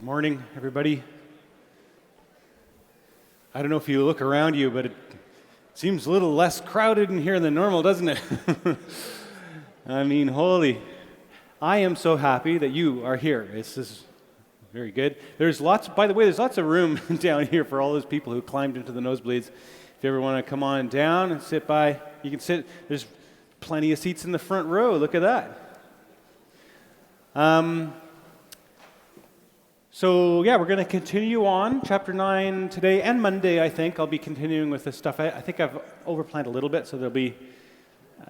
Good morning, everybody. I don't know if you look around you, but it seems a little less crowded in here than normal, doesn't it? I mean, holy. I am so happy that you are here. This is very good. By the way, there's lots of room down here for all those people who climbed into the nosebleeds. If you ever want to come on down and sit by, you can sit. There's plenty of seats in the front row. Look at that. So yeah, we're going to continue on chapter 9 today and Monday. I think I'll be continuing with this stuff. I think I've overplanned a little bit, so there'll be.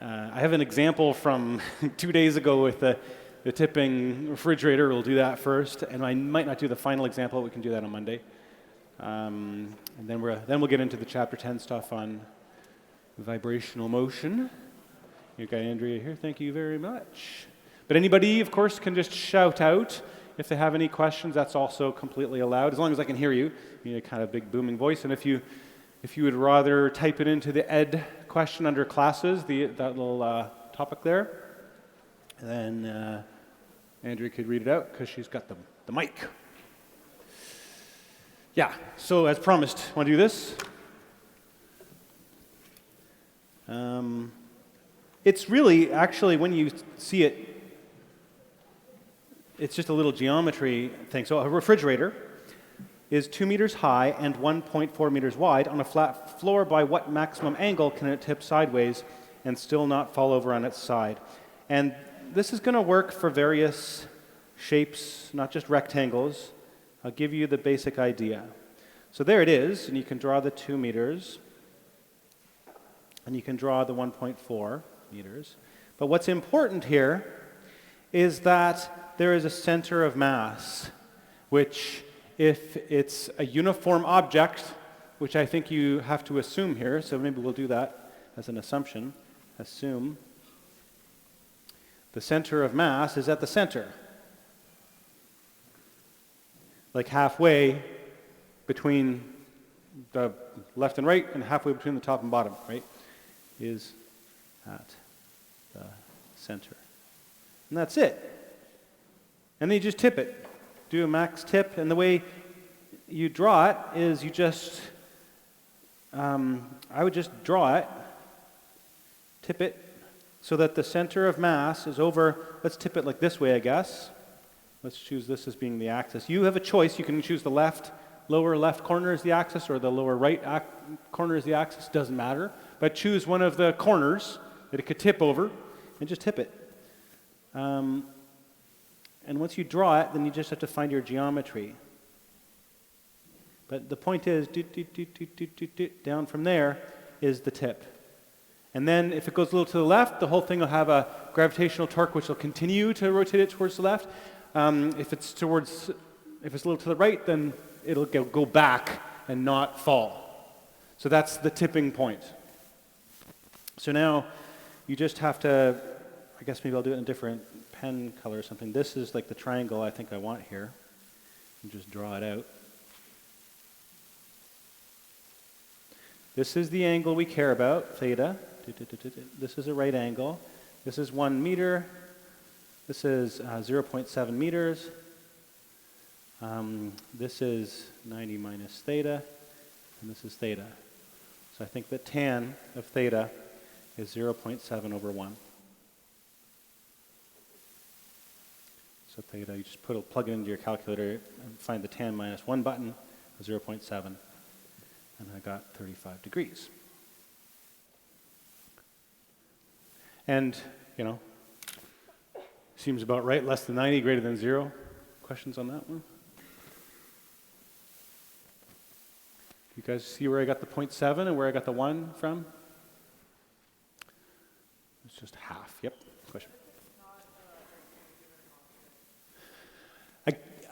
I have an example from 2 days ago with the tipping refrigerator. We'll do that first, and I might not do the final example. We can do that on Monday, and then we'll get into the chapter 10 stuff on vibrational motion. You got Andrea here. Thank you very much. But anybody, of course, can just shout out. If they have any questions, that's also completely allowed, as long as I can hear you. You need a kind of big booming voice. And if you would rather type it into the ed question under classes, that little topic there, then Andrea could read it out because she's got the mic. Yeah, so as promised, want to do this? It's really, actually, when you see it, it's just a little geometry thing. So a refrigerator is 2 meters high and 1.4 meters wide on a flat floor. By what maximum angle can it tip sideways and still not fall over on its side? And this is going to work for various shapes, not just rectangles. I'll give you the basic idea. So there it is, and you can draw the 2 meters, and you can draw the 1.4 meters. But what's important here is that there is a center of mass, which, if it's a uniform object, which I think you have to assume here, so maybe we'll do that as an assumption. Assume the center of mass is at the center, like halfway between the left and right, and halfway between the top and bottom, right, is at the center. And that's it. And then you just tip it. Do a max tip, and the way you draw it is you just, I would just draw it, tip it, so that the center of mass is over, let's tip it like this way, I guess. Let's choose this as being the axis. You have a choice. You can choose the lower left corner as the axis, or the lower right corner as the axis, doesn't matter. But choose one of the corners that it could tip over, and just tip it. And once you draw it, then you just have to find your geometry. But the point is, down from there is the tip. And then if it goes a little to the left, the whole thing will have a gravitational torque which will continue to rotate it towards the left. If it's a little to the right, then it'll go back and not fall. So that's the tipping point. So now you just have to, I guess maybe I'll do it in a different pen color or something. This is like the triangle I think I want here. And just draw it out. This is the angle we care about, theta. This is a right angle. This is 1 meter. This is 0.7 meters. This is 90 minus theta. And this is theta. So I think the tan of theta is 0.7 over 1. So theta, you just plug it into your calculator and find the tan minus 1 button, 0.7, and I got 35 degrees. And, seems about right, less than 90, greater than 0. Questions on that one? You guys see where I got the 0.7 and where I got the 1 from? It's just half. Yep. Question.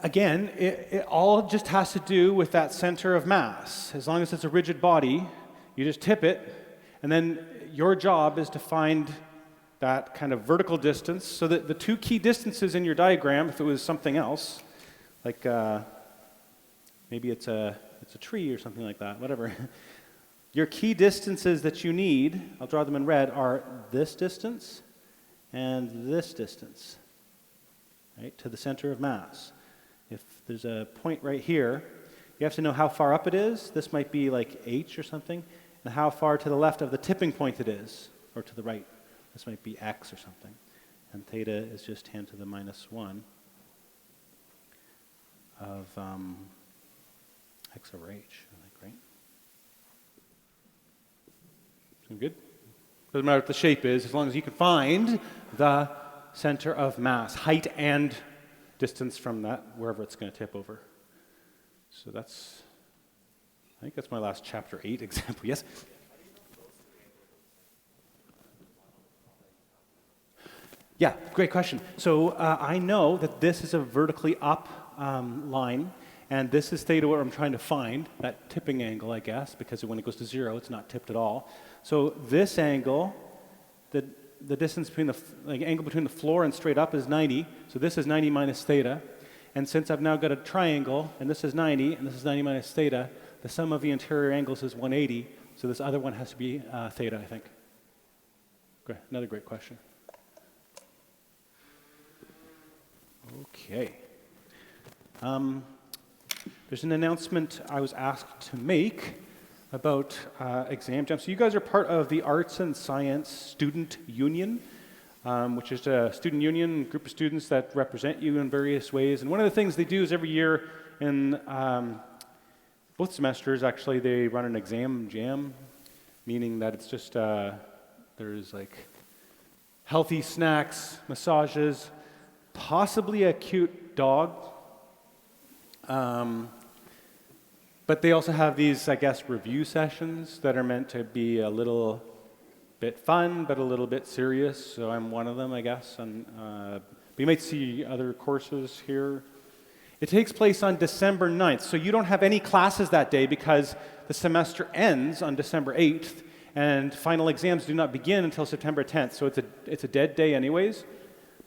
Again, it all just has to do with that center of mass. As long as it's a rigid body, you just tip it, and then your job is to find that kind of vertical distance, so that the two key distances in your diagram, if it was something else, like maybe it's a tree or something like that, whatever. Your key distances that you need, I'll draw them in red, are this distance and this distance, right, to the center of mass. if there's a point right here, you have to know how far up it is. This might be like h or something, and how far to the left of the tipping point it is, or to the right. This might be x or something. And theta is just 10 to the minus 1 of x over h, I think, right? Sound good? Doesn't matter what the shape is, as long as you can find the center of mass, height and distance from that, wherever it's going to tip over. So that's, I think that's my last chapter 8 example. Yes? Yeah, great question. So I know that this is a vertically up line, and this is theta where I'm trying to find, that tipping angle, I guess, because when it goes to 0, it's not tipped at all. So this angle, the distance between the angle between the floor and straight up is 90. So this is 90 minus theta. And since I've now got a triangle, and this is 90, and this is 90 minus theta, the sum of the interior angles is 180. So this other one has to be theta, I think. Great. Another great question. Okay. There's an announcement I was asked to make about exam jam. So you guys are part of the Arts and Science Student Union, which is a student union, group of students that represent you in various ways. And one of the things they do is every year in both semesters, actually, they run an exam jam, meaning that it's just, there's like healthy snacks, massages, possibly a cute dog. But they also have these, I guess, review sessions that are meant to be a little bit fun, but a little bit serious. So I'm one of them, I guess. And you might see other courses here. It takes place on December 9th. So you don't have any classes that day because the semester ends on December 8th, and final exams do not begin until September 10th. So it's a dead day anyways.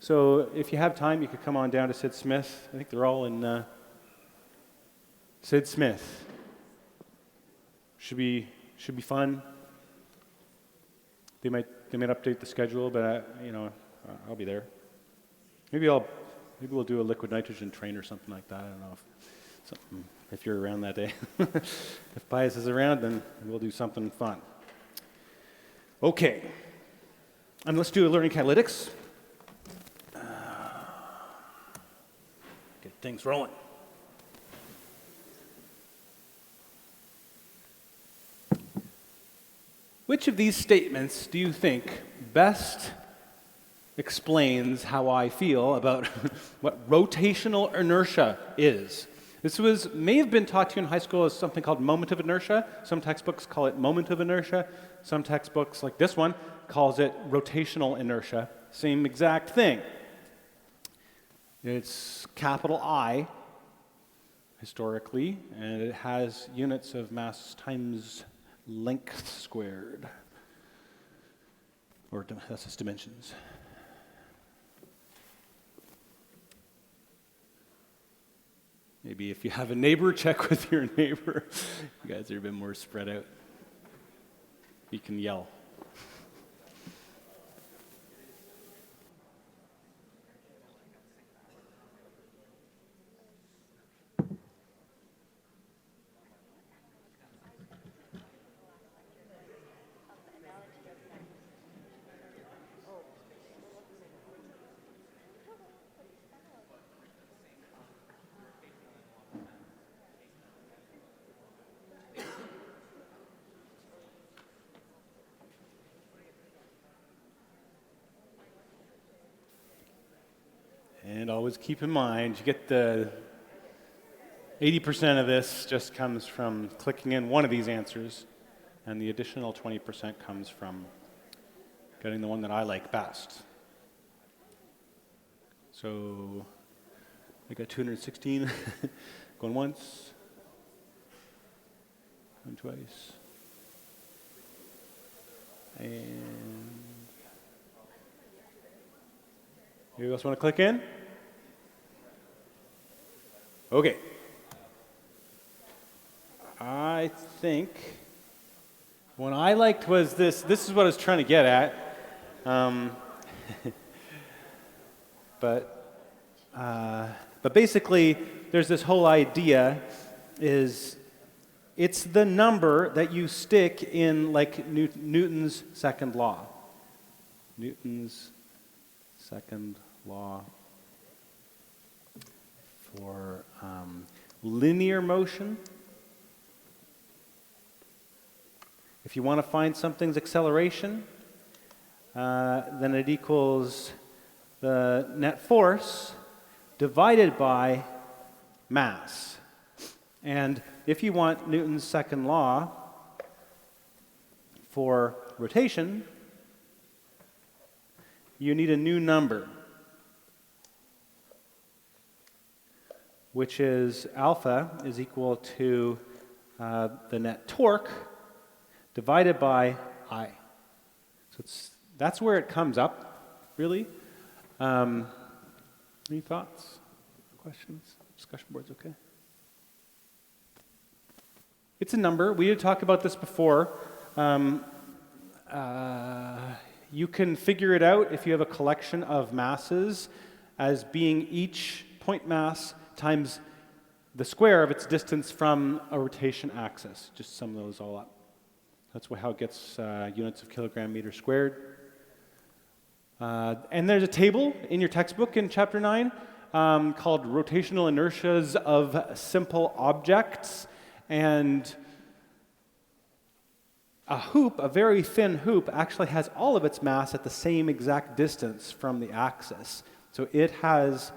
So if you have time, you could come on down to Sid Smith. I think they're all in Sid Smith. Should be fun. They might update the schedule, but I'll be there. Maybe we'll do a liquid nitrogen train or something like that. I don't know if you're around that day. If Pius is around, then we'll do something fun. Okay, and let's do a learning catalytics. Get things rolling. Which of these statements do you think best explains how I feel about what rotational inertia is? This may have been taught to you in high school as something called moment of inertia. Some textbooks call it moment of inertia. Some textbooks, like this one, calls it rotational inertia. Same exact thing. It's capital I, historically, and it has units of mass times length squared, or that's its dimensions. Maybe if you have a neighbor, check with your neighbor. You guys are a bit more spread out. You can yell. And always keep in mind, you get the 80% of this just comes from clicking in one of these answers, and the additional 20% comes from getting the one that I like best. So I got 216 going once, going twice, and you guys want to click in? Okay. I think what I liked was this. This is what I was trying to get at. But basically, there's this whole idea is it's the number that you stick in like Newton's second law. Newton's second law for linear motion. If you want to find something's acceleration, then it equals the net force divided by mass. And if you want Newton's second law for rotation, you need a new number, which is alpha is equal to the net torque divided by I. So that's where it comes up, really. Any thoughts, questions, discussion boards, okay? It's a number. We had talked about this before. You can figure it out if you have a collection of masses as being each point mass times the square of its distance from a rotation axis. Just sum those all up. That's how it gets units of kilogram meter squared. And there's a table in your textbook in Chapter 9 called Rotational Inertias of Simple Objects. And a hoop, a very thin hoop, actually has all of its mass at the same exact distance from the axis. So it has,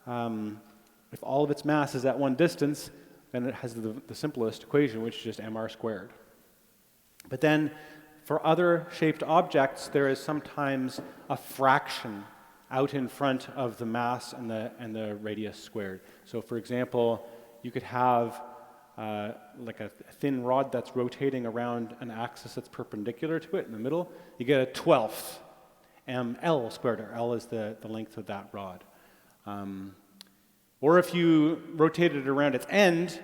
if all of its mass is at one distance, then it has the simplest equation, which is just mr squared. But then, for other shaped objects, there is sometimes a fraction out in front of the mass and the radius squared. So, for example, you could have like a thin rod that's rotating around an axis that's perpendicular to it in the middle. You get a 12th ml squared, or L is the length of that rod. Or if you rotate it around its end,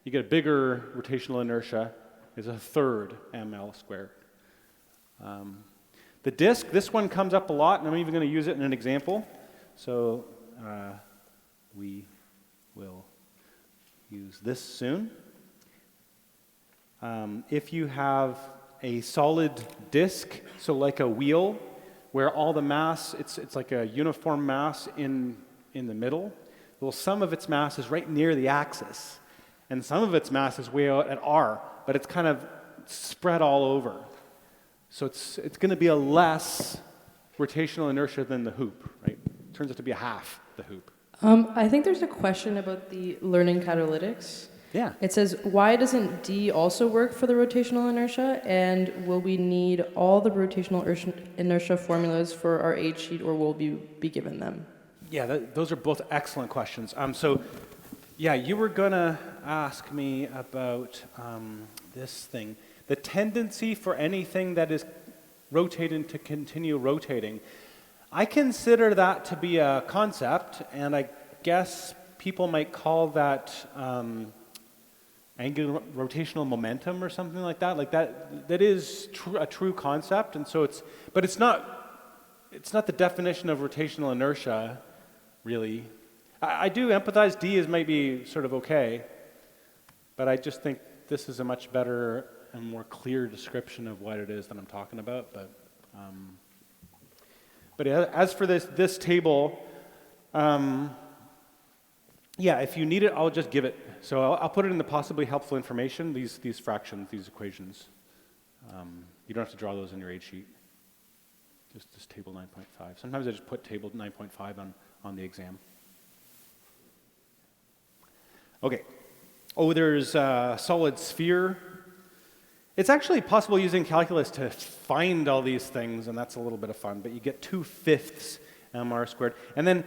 you get a bigger rotational inertia. Is a third ml squared. The disk, this one comes up a lot, and I'm even going to use it in an example. So we will use this soon. If you have a solid disk, so like a wheel, where all the mass, it's like a uniform mass in the middle, well, some of its mass is right near the axis, and some of its mass is way out at R, but it's kind of spread all over. So it's going to be a less rotational inertia than the hoop, right? It turns out to be a half the hoop. I think there's a question about the learning catalytics. Yeah. It says, why doesn't D also work for the rotational inertia? And will we need all the rotational inertia formulas for our H sheet, or will we be given them? Yeah, those are both excellent questions. So, yeah, you were going to ask me about this thing. The tendency for anything that is rotating to continue rotating. I consider that to be a concept, and I guess people might call that angular rotational momentum or something like that. Like that is a true concept, and so it's not the definition of rotational inertia, really. I do empathize D is maybe sort of okay, but I just think this is a much better and more clear description of what it is that I'm talking about. But as for this table, yeah, if you need it, I'll just give it. So I'll put it in the possibly helpful information, these fractions, these equations. You don't have to draw those in your H sheet. Just this table 9.5. Sometimes I just put table 9.5 on the exam. Okay. Oh, there's a solid sphere. It's actually possible using calculus to find all these things, and that's a little bit of fun, but you get 2/5 mr squared. And then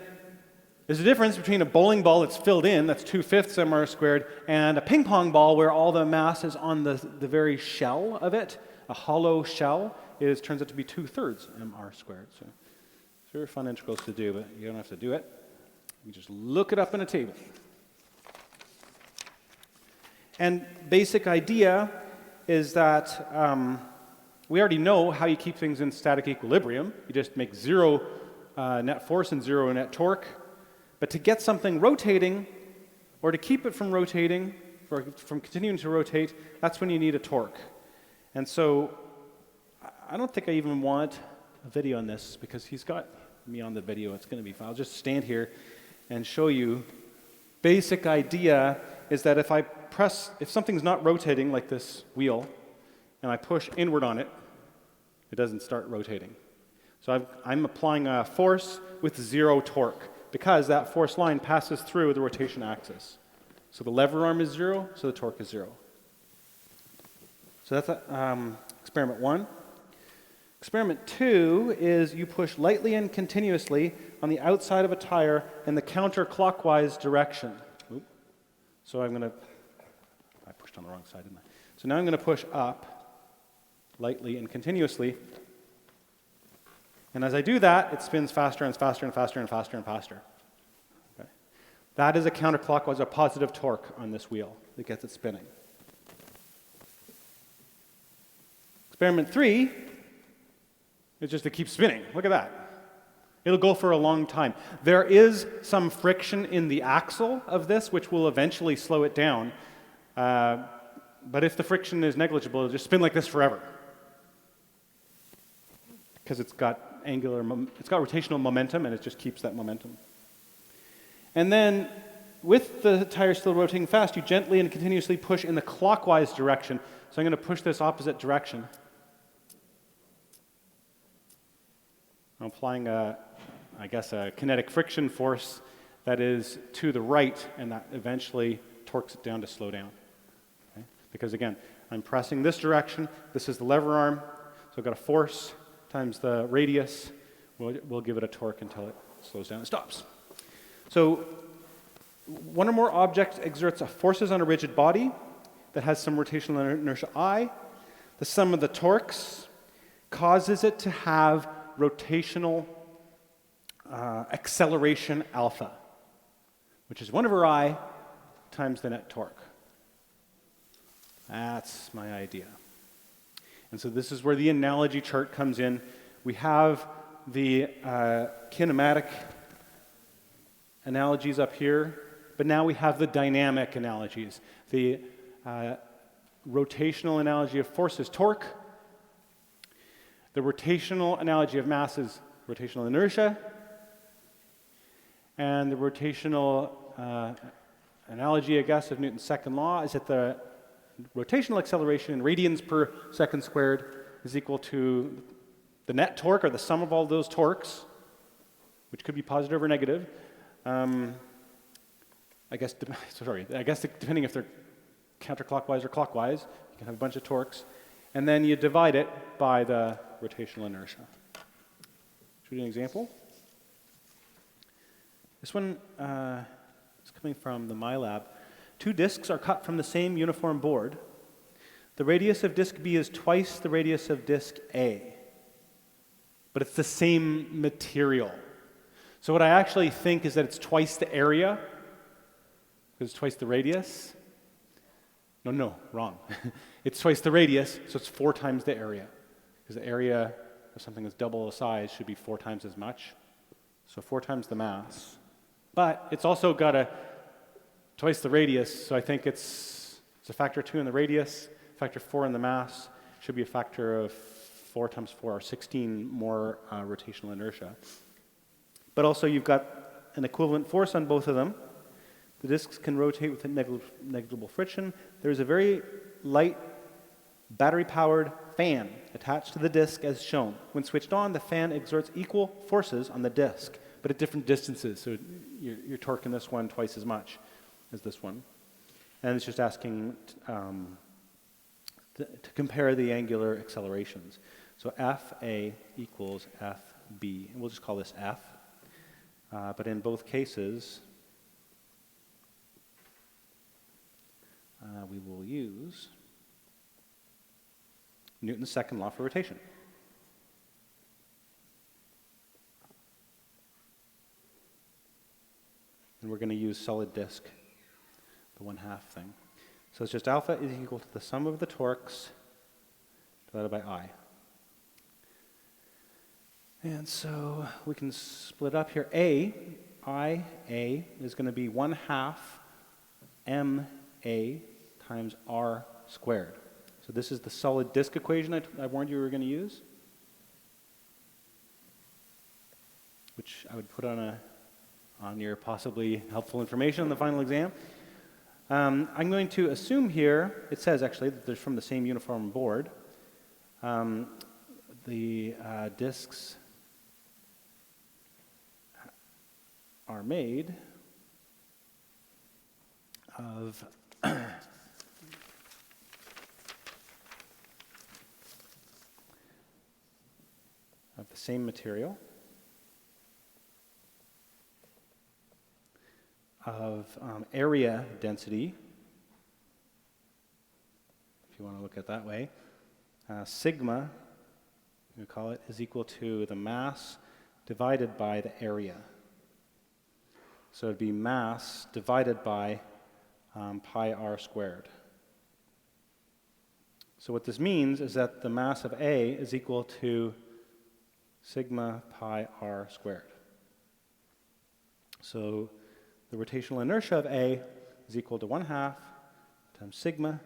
there's a difference between a bowling ball that's filled in, that's 2/5 mr squared, and a ping pong ball where all the mass is on the very shell of it. A hollow shell turns out to be 2/3 mr squared. So it's very fun integrals to do, but you don't have to do it. You just look it up in a table. And basic idea is that we already know how you keep things in static equilibrium. You just make 0 net force and 0 net torque. But to get something rotating, or to keep it from rotating, from continuing to rotate, that's when you need a torque. And so I don't think I even want a video on this because he's got me on the video. It's going to be fine. I'll just stand here and show you. Basic idea is that if something's not rotating like this wheel, and I push inward on it, it doesn't start rotating. So I'm applying a force with 0 torque because that force line passes through the rotation axis. So the lever arm is 0, so the torque is 0. So that's experiment 1. Experiment 2 is you push lightly and continuously on the outside of a tire in the counterclockwise direction. Oop. So I pushed on the wrong side, didn't I? So now I'm going to push up lightly and continuously. And as I do that, it spins faster and faster and faster and faster and faster. Okay. That is a counterclockwise, a positive torque on this wheel that gets it spinning. Experiment 3 is just to keep spinning. Look at that. It'll go for a long time. There is some friction in the axle of this, which will eventually slow it down. But if the friction is negligible, it'll just spin like this forever. Because it's got rotational momentum, and it just keeps that momentum. And then, with the tire still rotating fast, you gently and continuously push in the clockwise direction. So I'm going to push this opposite direction. I'm applying a kinetic friction force that is to the right, and that eventually torques it down to slow down. Okay? Because again, I'm pressing this direction. This is the lever arm. So I've got a force times the radius. We'll give it a torque until it slows down and stops. So one or more objects exerts forces on a rigid body that has some rotational inertia I. The sum of the torques causes it to have rotational acceleration alpha, which is 1 over I times the net torque. That's my idea. And so this is where the analogy chart comes in. We have the kinematic analogies up here, but now we have the dynamic analogies. The rotational analogy of force is torque. The rotational analogy of mass is rotational inertia. And the rotational analogy, I guess, of Newton's second law is that the rotational acceleration in radians per second squared is equal to the net torque, or the sum of all those torques, which could be positive or negative. I guess depending if they're counterclockwise or clockwise, you can have a bunch of torques. And then you divide it by the rotational inertia. Should we do an example? This one is coming from the MyLab. 2 discs are cut from the same uniform board. The radius of disk B is twice the radius of disk A, but it's the same material. So what I actually think is that it's twice the area, because it's twice the radius. No, wrong. It's twice the radius, so it's 4 times the area, because the area of something that's double the size should be 4 times as much, so 4 times the mass. But it's also got twice the radius, so I think it's a factor 2 in the radius, factor 4 in the mass, should be a factor of 4 times 4, or 16 more rotational inertia. But also you've got an equivalent force on both of them. The disks can rotate with negligible friction. There's a very light battery-powered fan attached to the disk as shown. When switched on, the fan exerts equal forces on the disk, but at different distances. So you're torquing this one twice as much as this one. And it's just asking to compare the angular accelerations. So FA equals FB. And we'll just call this F. But in both cases, we will use Newton's second law for rotation. And we're going to use solid disk, the 1/2 thing. So it's just alpha is equal to the sum of the torques divided by I. And so we can split up here. A is going to be 1/2 ma times r squared. So this is the solid disk equation I warned you we were going to use, which I would put on your possibly helpful information on the final exam. I'm going to assume here, it says actually that they're from the same uniform board. The disks are made of the same material, of area density, if you want to look at it that way. Sigma, we call it, is equal to the mass divided by the area. So it'd be mass divided by pi r squared. So what this means is that the mass of A is equal to sigma pi r squared. So the rotational inertia of A is equal to 1/2 times sigma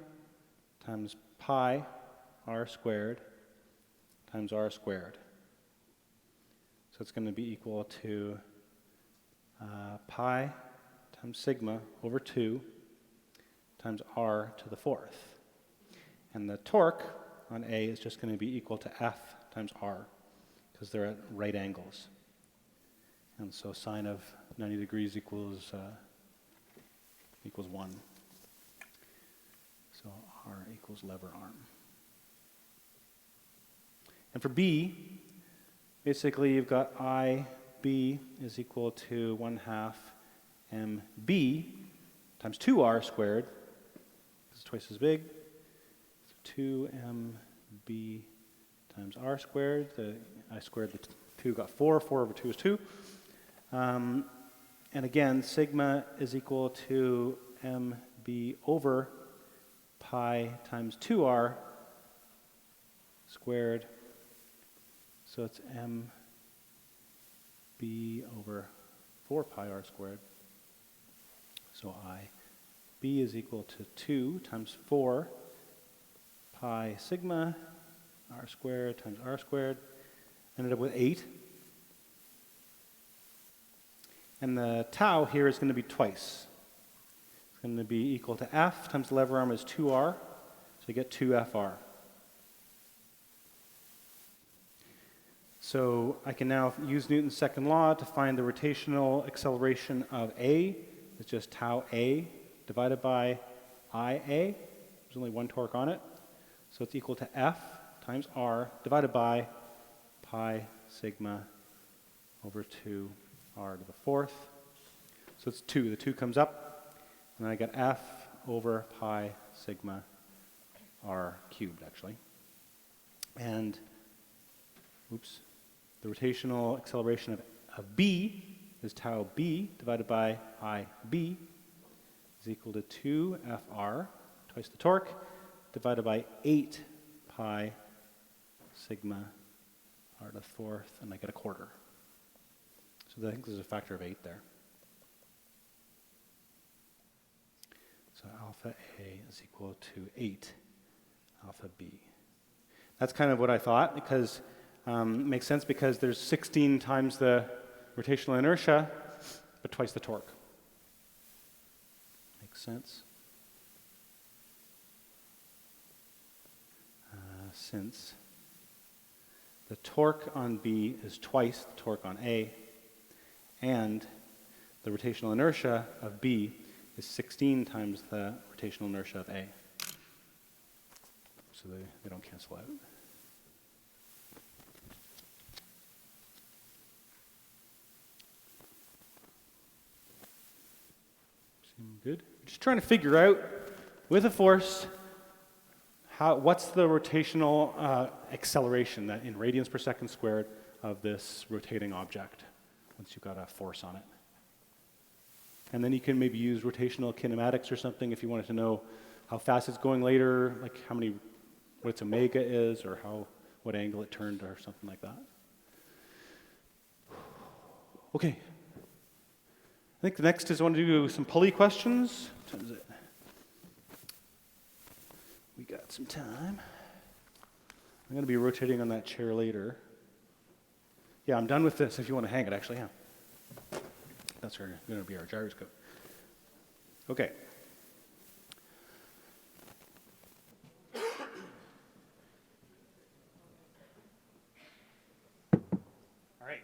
times pi r squared times r squared. So it's going to be equal to pi times sigma over 2 times r to the 4th. And the torque on A is just going to be equal to F times r, because they're at right angles. And so sine of 90 degrees equals 1. So r equals lever arm. And for B, basically you've got IB is equal to 1/2 mB times 2r squared. This is twice as big. So 2 mB times r squared. I squared the 2, got 4. 4 over 2 is 2. And again, sigma is equal to mB over pi times 2r squared. So it's mB over 4 pi r squared. So IB is equal to 2 times 4 pi sigma r squared times r squared. Ended up with 8. And the tau here is going to be twice. It's going to be equal to F times the lever arm is 2r. So you get 2FR. So I can now use Newton's second law to find the rotational acceleration of A. It's just tau A divided by IA. There's only one torque on it. So it's equal to F times R divided by pi sigma over 2r to the 4th. So it's 2. The 2 comes up. And then I get F over pi sigma r cubed, actually. And, oops. The rotational acceleration of B is tau B divided by IB is equal to 2FR, twice the torque, divided by 8 pi sigma r to the 4th, and I get a quarter. So I think there's a factor of 8 there. So alpha A is equal to 8 alpha B. That's kind of what I thought, because it makes sense because there's 16 times the rotational inertia, but twice the torque. Makes sense. Since the torque on B is twice the torque on A, and the rotational inertia of B is 16 times the rotational inertia of A. So they don't cancel out. Good. Just trying to figure out, with a force, what's the rotational acceleration that in radians per second squared of this rotating object once you've got a force on it. And then you can maybe use rotational kinematics or something if you wanted to know how fast it's going later, like what its omega is, or what angle it turned, or something like that. Okay. I think the next is I want to do some pulley questions. What time is it? We got some time. I'm going to be rotating on that chair later. Yeah, I'm done with this if you want to hang it, actually, yeah. That's going to be our gyroscope. Okay. All right.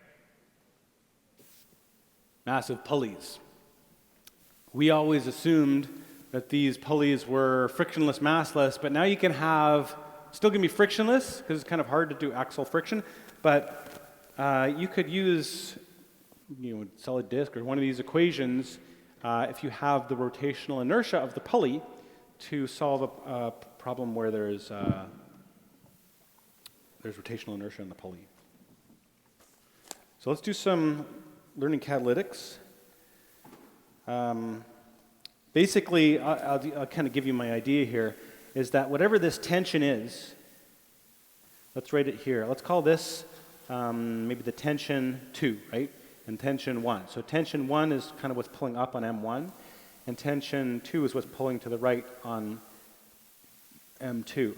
Massive pulleys. We always assumed that these pulleys were frictionless, massless, but now you can have, still going to be frictionless, because it's kind of hard to do axial friction, but you could use solid disk or one of these equations if you have the rotational inertia of the pulley to solve a problem where there's rotational inertia in the pulley. So let's do some learning catalytics. Basically, I'll kind of give you my idea here, is that whatever this tension is, let's write it here. Let's call this maybe the tension 2, right? And tension 1. So tension 1 is kind of what's pulling up on M1, and tension 2 is what's pulling to the right on M2.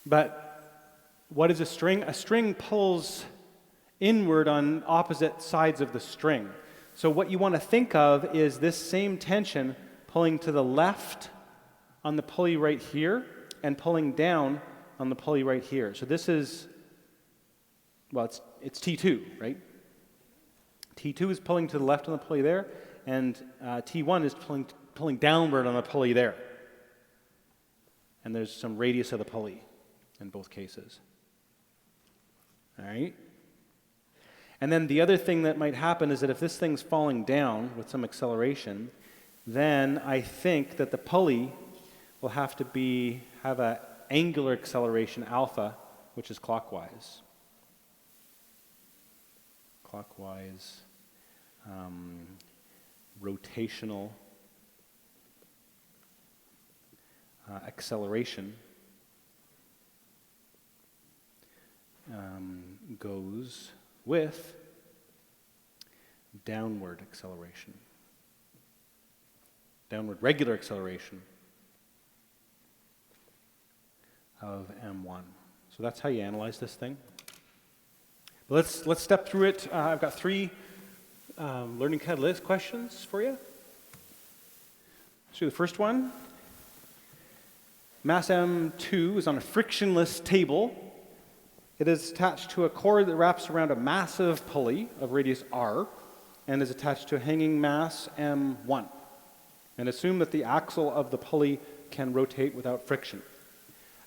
But what is a string? A string pulls inward on opposite sides of the string. So what you want to think of is this same tension pulling to the left on the pulley right here and pulling down on the pulley right here. So this is, well, it's T2, right? T2 is pulling to the left on the pulley there, and T1 is pulling downward on the pulley there. And there's some radius of the pulley in both cases. All right? And then the other thing that might happen is that if this thing's falling down with some acceleration, then I think that the pulley will have to have an angular acceleration alpha, which is clockwise. Clockwise, rotational acceleration goes with downward acceleration, downward regular acceleration of M1. So that's how you analyze this thing. But let's step through it. I've got 3 learning catalyst questions for you. Let's do the first one. Mass M2 is on a frictionless table. It is attached to a cord that wraps around a massive pulley of radius r and is attached to a hanging mass M1. And assume that the axle of the pulley can rotate without friction.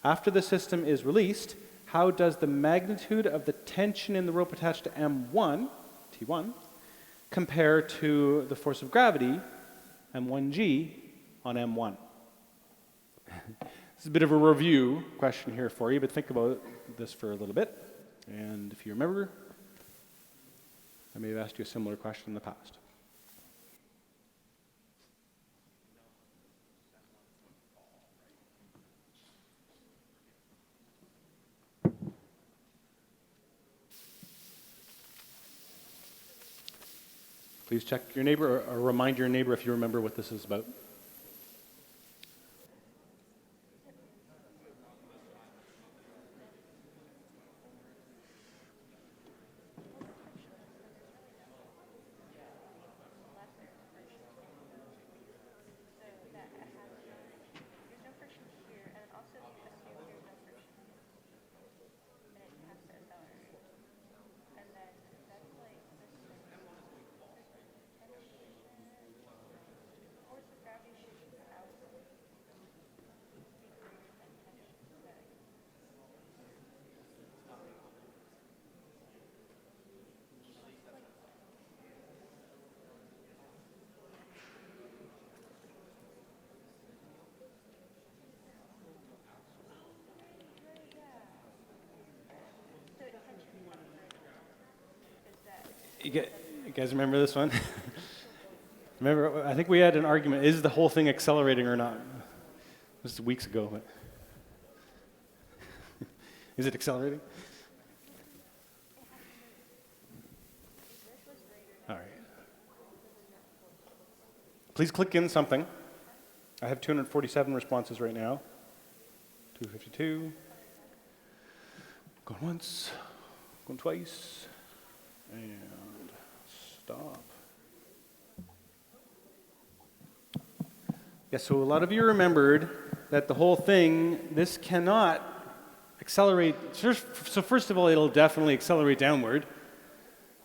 After the system is released, how does the magnitude of the tension in the rope attached to M1, T1, compare to the force of gravity, M1g, on M1? This is a bit of a review question here for you, but think about this for a little bit. And if you remember, I may have asked you a similar question in the past. Please check your neighbor or remind your neighbor if you remember what this is about. You guys remember this one? Remember, I think we had an argument, is the whole thing accelerating or not? This was weeks ago, but is it accelerating? All right. please click in something. I have 247 responses right now. 252. Going once, going twice, and stop. Yeah, so a lot of you remembered that the whole thing, this cannot accelerate. So first of all, it'll definitely accelerate downward,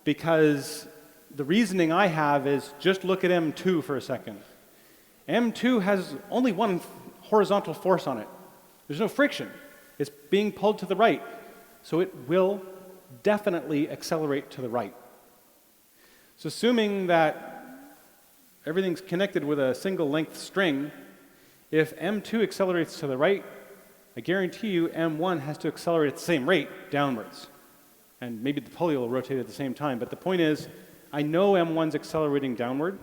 because the reasoning I have is just look at M2 for a second. M2 has only one horizontal force on it. There's no friction. It's being pulled to the right. So it will definitely accelerate to the right. So assuming that everything's connected with a single length string, if M2 accelerates to the right, I guarantee you M1 has to accelerate at the same rate downwards. And maybe the pulley will rotate at the same time. But the point is, I know M1's accelerating downward.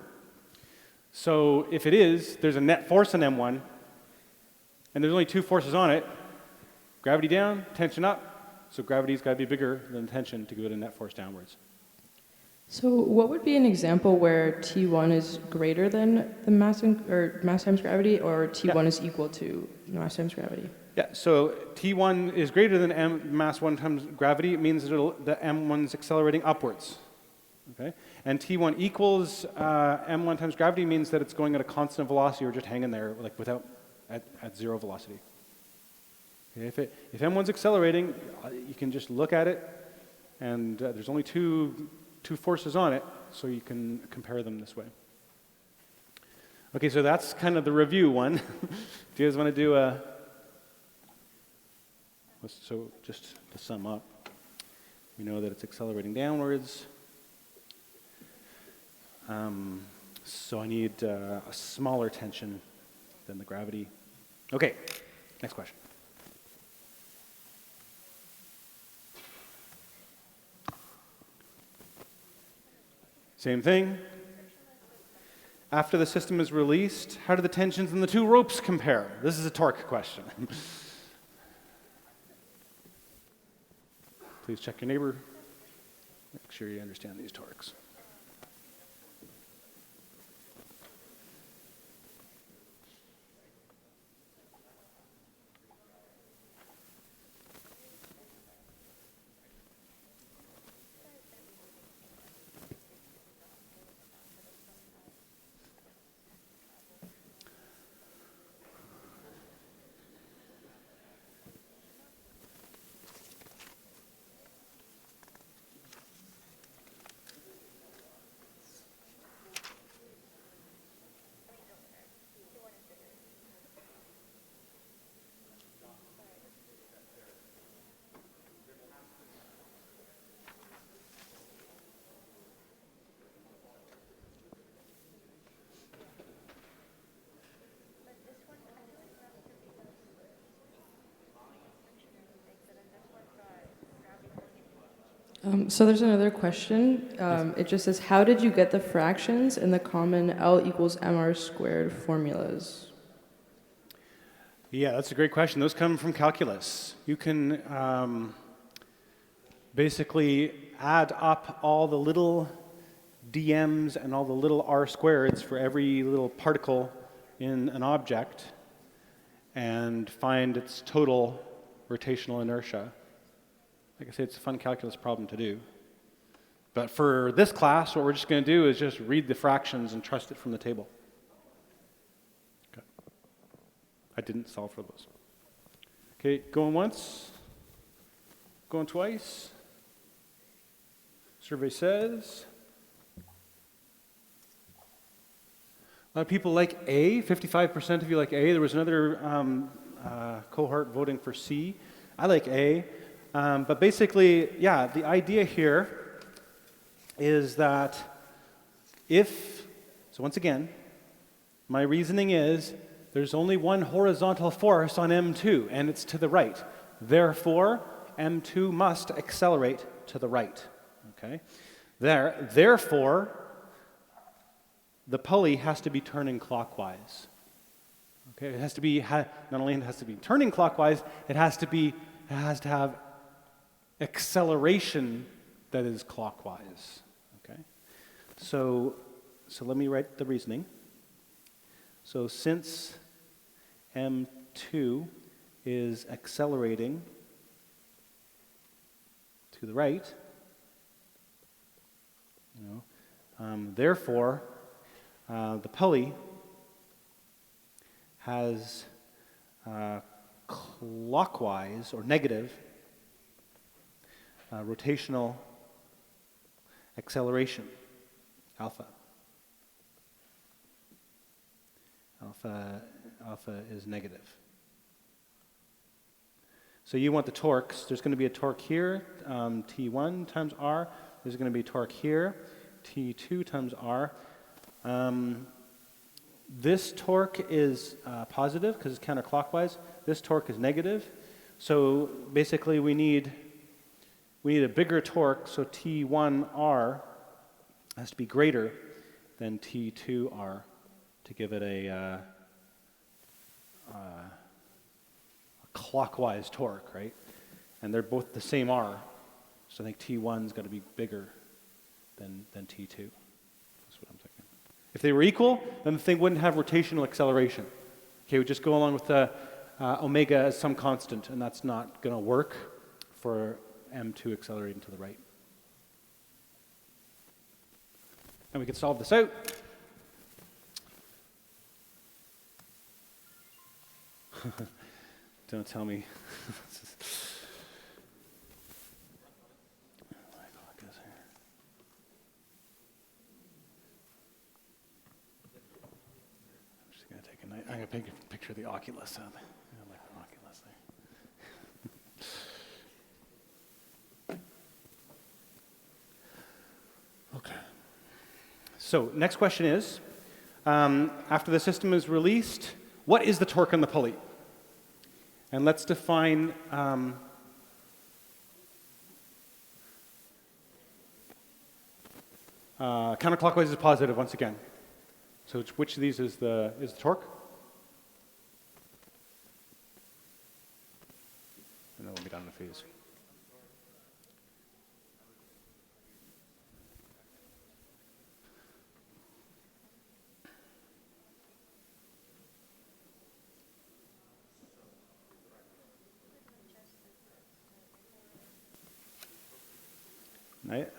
So if it is, there's a net force on M1, and there's only two forces on it. Gravity down, tension up. So gravity's got to be bigger than tension to give it a net force downwards. So what would be an example where T1 is greater than the mass times gravity, or T1 is equal to mass times gravity? Yeah, so T1 is greater than mass 1 times gravity. It means that the M1's accelerating upwards. Okay? And T1 equals M1 times gravity means that it's going at a constant velocity or just hanging there, like at zero velocity. Okay? If M1's accelerating, you can just look at it, and there's only two forces on it, so you can compare them this way. Okay, so that's kind of the review one. Do you guys want to do a... So just to sum up, we know that it's accelerating downwards. So I need a smaller tension than the gravity. Okay, next question. Same thing. After the system is released, how do the tensions in the two ropes compare? This is a torque question. Please check your neighbor. Make sure you understand these torques. So there's another question. It just says, how did you get the fractions in the common L equals mr squared formulas? Yeah, that's a great question. Those come from calculus. You can basically add up all the little dm's and all the little r squareds for every little particle in an object and find its total rotational inertia. Like I say, it's a fun calculus problem to do. But for this class, what we're just going to do is just read the fractions and trust it from the table. Okay. I didn't solve for those. Okay, going once, going twice. Survey says a lot of people like A. 55% of you like A. There was another cohort voting for C. I like A. But basically, yeah, the idea here is that so once again, my reasoning is there's only one horizontal force on M2, and it's to the right. Therefore, M2 must accelerate to the right. Okay? Therefore, the pulley has to be turning clockwise. Okay? It has to be, not only has to be turning clockwise, it has to have acceleration that is clockwise. Okay? So let me write the reasoning. So since M2 is accelerating to the right, therefore, the pulley has clockwise or negative rotational acceleration, alpha. Alpha is negative. So you want the torques. There's going to be a torque here, T1 times R. There's going to be a torque here, T2 times R. This torque is positive because it's counterclockwise. This torque is negative. So basically we need a bigger torque, so T1R has to be greater than T2R to give it a clockwise torque, right? And they're both the same R. So I think T1's got to be bigger than T2. That's what I'm thinking. If they were equal, then the thing wouldn't have rotational acceleration. Okay, we just go along with the omega as some constant, and that's not going to work for M2 accelerating to the right. And we can solve this out. Don't tell me. I'm going to take a picture of the Oculus. I like the Oculus there. Okay. So next question is, after the system is released, what is the torque on the pulley? And let's define counterclockwise is positive once again. So which of these is the torque? And then we'll be done with these.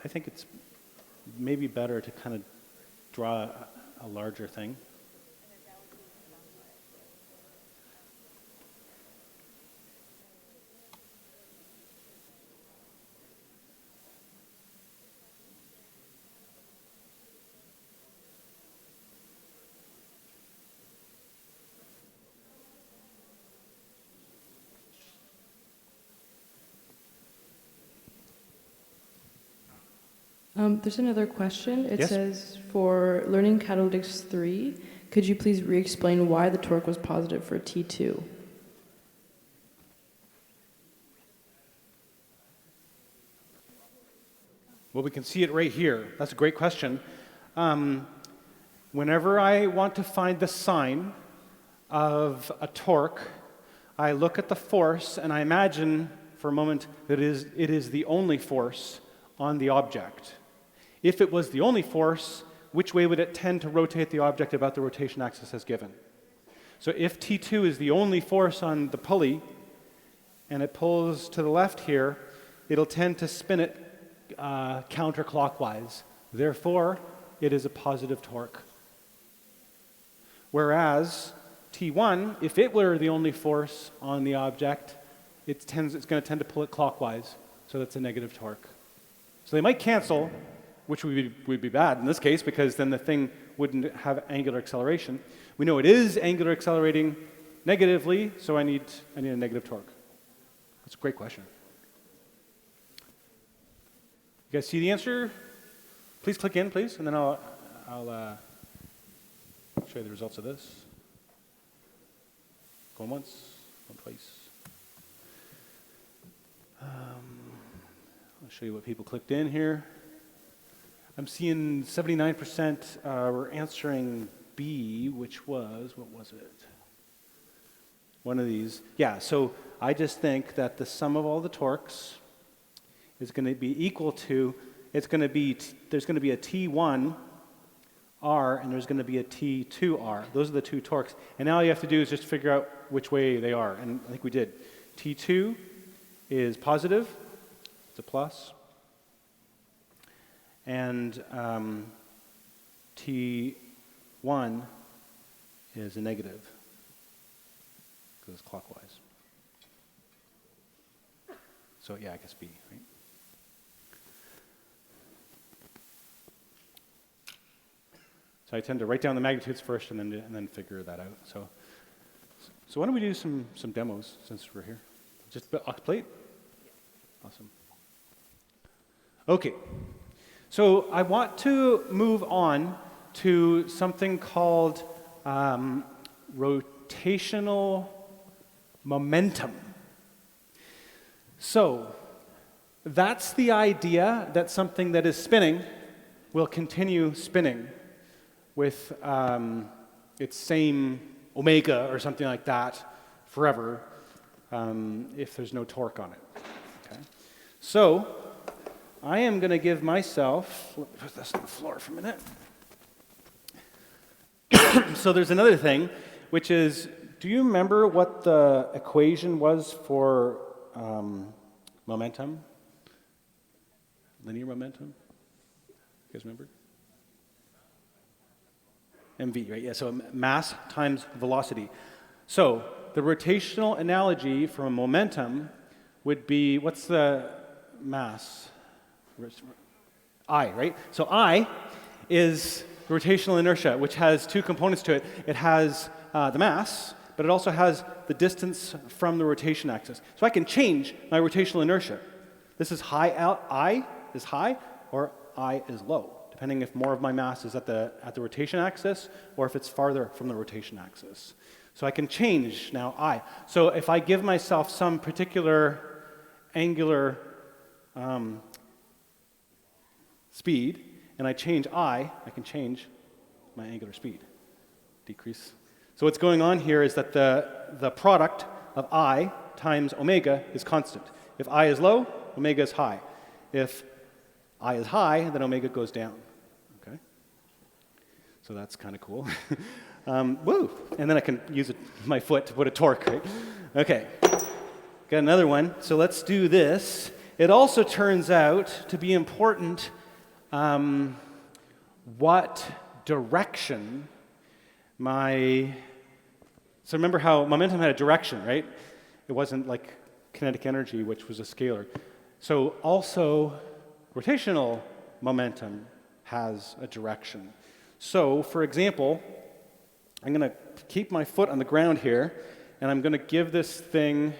I think it's maybe better to kind of draw a larger thing. There's another question. It Yes? says, for learning catalytics 3, could you please re-explain why the torque was positive for T2? Well, we can see it right here. That's a great question. Whenever I want to find the sign of a torque, I look at the force and I imagine for a moment that it is the only force on the object. If it was the only force, which way would it tend to rotate the object about the rotation axis as given? So if T2 is the only force on the pulley, and it pulls to the left here, it'll tend to spin it counterclockwise. Therefore, it is a positive torque. Whereas T1, if it were the only force on the object, it's going to tend to pull it clockwise. So that's a negative torque. So they might cancel, which would be bad in this case, because then the thing wouldn't have angular acceleration. We know it is angular accelerating negatively, so I need a negative torque. That's a great question. You guys see the answer? Please click in, please, and then I'll show you the results of this. Going once, going twice. I'll show you what people clicked in here. I'm seeing 79% were answering B, which was, what was it? One of these. Yeah, so I just think that the sum of all the torques is going to be equal to, there's going to be a T1 R, and there's going to be a T2R. Those are the two torques. And now all you have to do is just figure out which way they are. And I think we did. T2 is positive. It's a plus. And T1 is a negative. Because it's clockwise. So yeah, I guess B, right? So I tend to write down the magnitudes first and then figure that out. So why don't we do some demos since we're here? Just plate? Awesome. Okay. So I want to move on to something called rotational momentum. So that's the idea that something that is spinning will continue spinning with its same omega or something like that forever if there's no torque on it. Okay. So I am going to give myself, let me put this on the floor for a minute. So there's another thing, which is, do you remember what the equation was for momentum? Linear momentum? You guys remember? MV, right? Yeah, so mass times velocity. So the rotational analogy for a momentum would be, what's the mass? I, right? So I is the rotational inertia, which has two components to it. It has the mass, but it also has the distance from the rotation axis. So I can change my rotational inertia. This is high out, I is high, or I is low, depending if more of my mass is at the rotation axis or if it's farther from the rotation axis. So I can change now I. So if I give myself some particular angular speed and I change I can change my angular speed, decrease. So what's going on here is that the product of I times omega is constant. If I is low, omega is high. If I is high, then omega goes down. Okay? So that's kind of cool. Woo! And then I can use my foot to put a torque, right? Okay. Got another one. So let's do this. It also turns out to be important what direction So remember how momentum had a direction, right? It wasn't like kinetic energy, which was a scalar. So also rotational momentum has a direction. So, for example, I'm going to keep my foot on the ground here, and I'm going to give this thing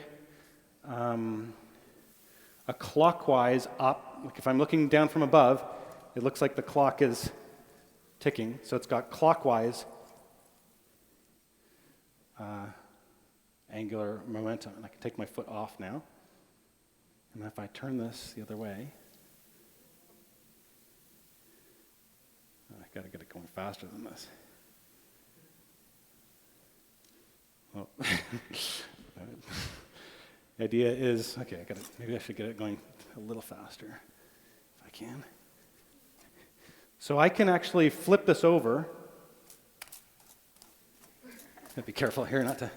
a clockwise up. Like if I'm looking down from above, it looks like the clock is ticking. So it's got clockwise angular momentum. And I can take my foot off now. And if I turn this the other way, I got to get it going faster than this. Oh. The idea is, okay, maybe I should get it going a little faster, if I can. So I can actually flip this over. Gotta be careful here not to.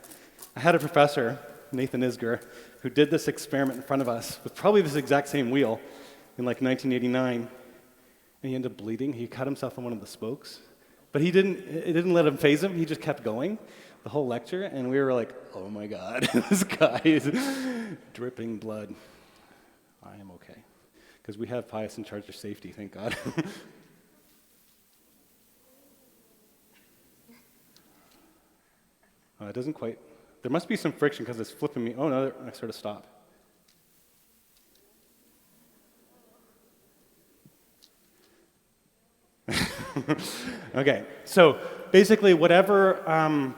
I had a professor, Nathan Isger, who did this experiment in front of us with probably this exact same wheel in like 1989, and he ended up bleeding. He cut himself on one of the spokes, but it didn't let him phase him. He just kept going the whole lecture, and we were like, oh my God, this guy is dripping blood. I am okay, because we have Pius in charge of safety, thank God. It doesn't quite. There must be some friction because it's flipping me. Oh no, I sort of stop. Okay, so basically whatever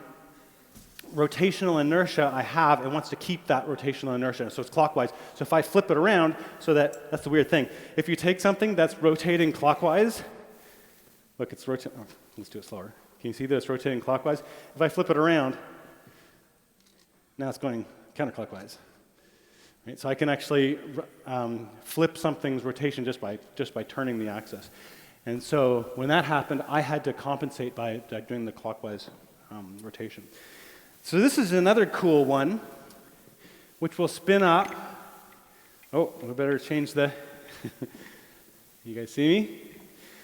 rotational inertia I have, it wants to keep that rotational inertia, so it's clockwise. So if I flip it around, that's the weird thing. If you take something that's rotating clockwise, look, it's rotating. Oh, let's do it slower. Can you see that it's rotating clockwise? If I flip it around, now it's going counterclockwise. Right? So I can actually flip something's rotation just by turning the axis. And so when that happened, I had to compensate by doing the clockwise rotation. So this is another cool one, which will spin up. Oh, we better change the... You guys see me?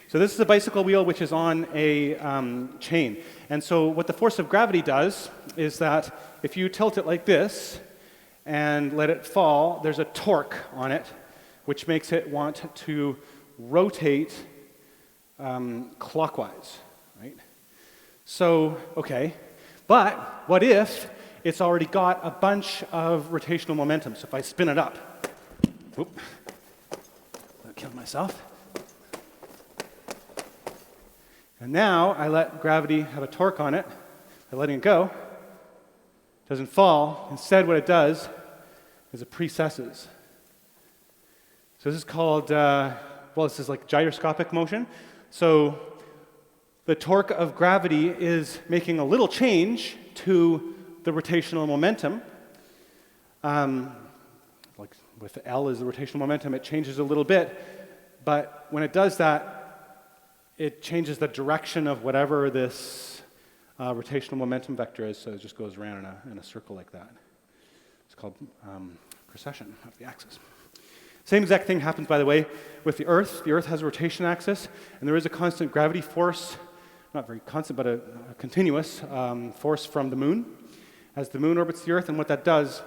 So this is a bicycle wheel which is on a chain. And so what the force of gravity does is that if you tilt it like this and let it fall, there's a torque on it, which makes it want to rotate clockwise, right? So, okay. But what if it's already got a bunch of rotational momentum? So if I spin it up, whoop, I killed myself. And now I let gravity have a torque on it. By letting it go, it doesn't fall. Instead, what it does is it precesses. So this is called, this is like gyroscopic motion. So the torque of gravity is making a little change to the rotational momentum. Like with L is the rotational momentum, it changes a little bit. But when it does that, it changes the direction of whatever this rotational momentum vector is, so it just goes around in a circle like that. It's called precession of the axis. Same exact thing happens, by the way, with the Earth. The Earth has a rotation axis, and there is a constant gravity force, not very constant, but a continuous force from the Moon as the Moon orbits the Earth, and what that does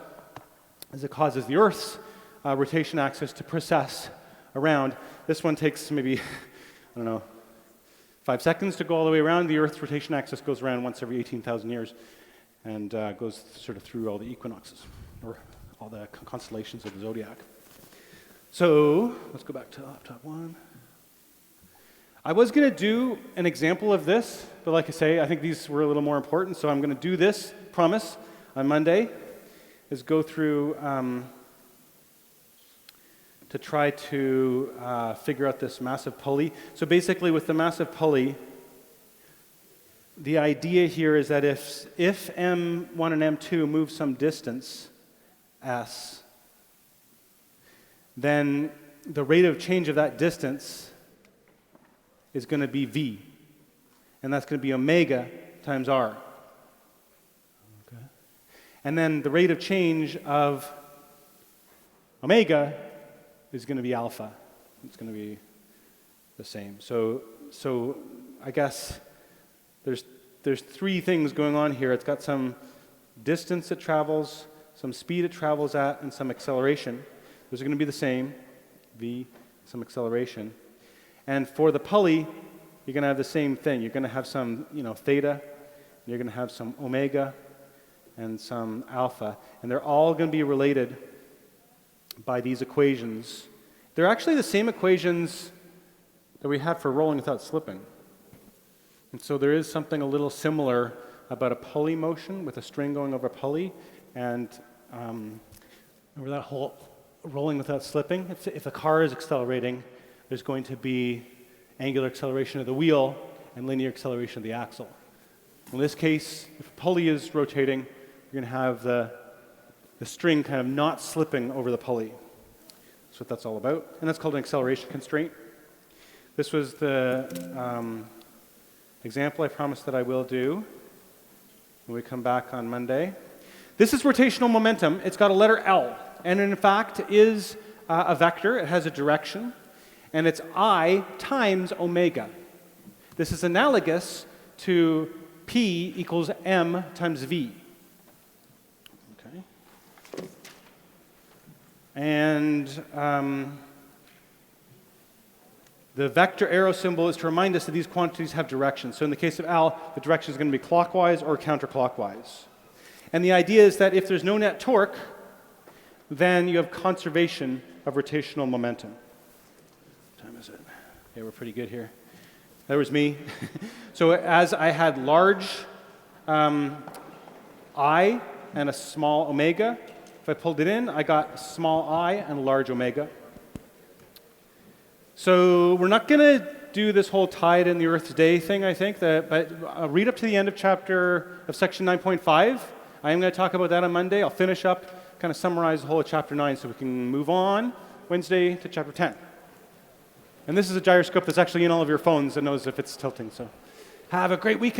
is it causes the Earth's rotation axis to precess around. This one takes maybe, 5 seconds to go all the way around. The Earth's rotation axis goes around once every 18,000 years and goes sort of through all the equinoxes, or all the constellations of the zodiac. So let's go back to laptop one. I was going to do an example of this, but like I say, I think these were a little more important, so I'm going to do this, promise, on Monday, is go through to try to figure out this massive pulley. So basically with the massive pulley, the idea here is that if M1 and M2 move some distance, s, then the rate of change of that distance is going to be v, and that's going to be omega times r. Okay. And then the rate of change of omega is going to be alpha. It's going to be the same. So I guess there's 3 things going on here. It's got some distance it travels, some speed it travels at, and some acceleration. Those are going to be the same, v, some acceleration. And for the pulley, you're going to have the same thing. You're going to have some, theta, you're going to have some omega, and some alpha. And they're all going to be related by these equations. They're actually the same equations that we have for rolling without slipping. And so there is something a little similar about a pulley motion with a string going over a pulley. And remember that whole rolling without slipping? If a car is accelerating, there's going to be angular acceleration of the wheel and linear acceleration of the axle. In this case, if a pulley is rotating, you're going to have the string kind of not slipping over the pulley. That's what that's all about. And that's called an acceleration constraint. This was the example I promised that I will do when we come back on Monday. This is rotational momentum. It's got a letter L. And in fact is a vector. It has a direction. And it's I times omega. This is analogous to P equals M times V. Okay. And the vector arrow symbol is to remind us that these quantities have directions. So in the case of L, the direction is going to be clockwise or counterclockwise. And the idea is that if there's no net torque, then you have conservation of rotational momentum. What time is it? Yeah, we're pretty good here. That was me. So as I had large I and a small omega, if I pulled it in, I got a small I and a large omega. So we're not going to do this whole tide in the Earth's day thing, I think, but I'll read up to the end of section 9.5. I am going to talk about that on Monday. I'll finish up, kind of summarize the whole of chapter 9 so we can move on Wednesday to chapter 10. And this is a gyroscope that's actually in all of your phones that knows if it's tilting. So have a great weekend.